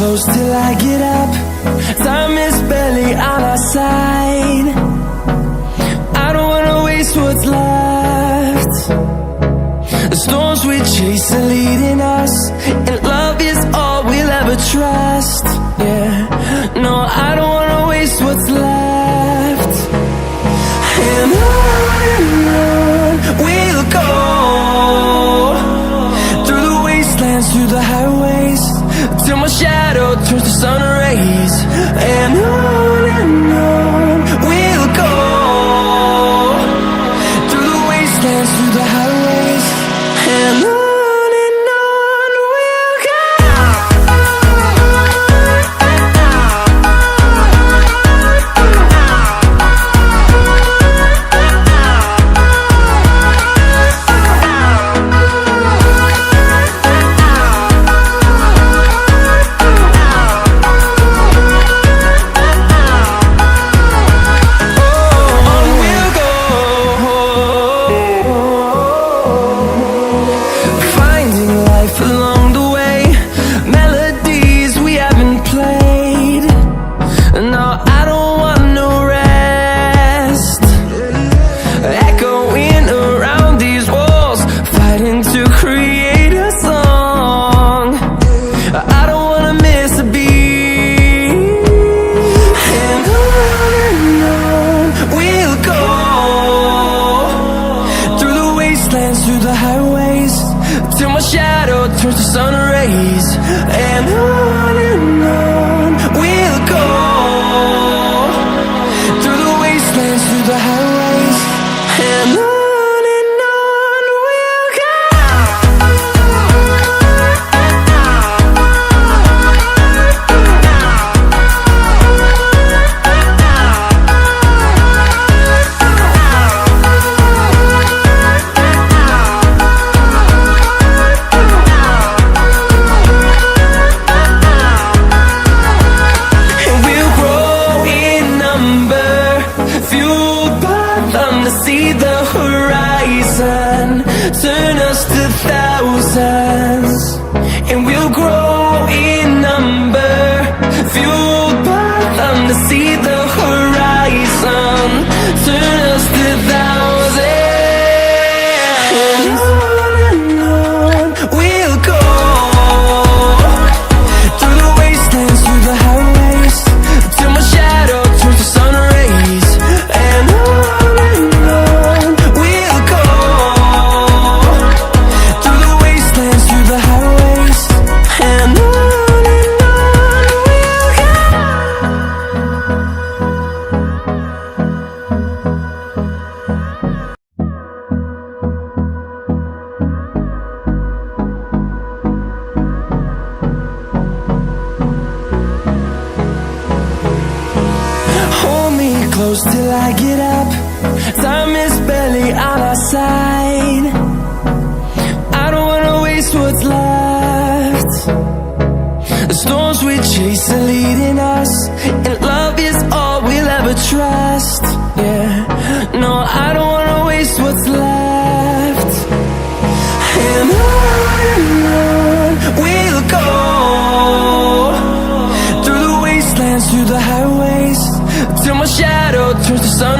close till I get up. Time is barely on our side. I don't wanna waste what's left. The storms we chase are leading us, and love is all we'll ever trust. Yeah, no, I don't wanna waste what's left. And on we'll go, through the wastelands, through the highways, till my shadow turns to sun rays. And on we'll go, through the wastelands, through the highways, and on we'll go. Through the highways, till my shadow turns to sun rays. And on we'll go, through the wastelands, through the highways, and on we'll go. See the horizon, turn us to thousands, and we'll grow in number, fueled by them. To see the horizon, turn us to thousands, and on we'll go, through the wastelands, through the highways, till my shadow turns to sun rays. And close till I get up. Time is barely on our side. I don't wanna waste what's left. The storms we chase are leading us, and love is all we'll ever trust. Yeah, no, I don't wanna waste what's left. And on we'll go, through the wastelands, through the highways, till my shadow turns to sun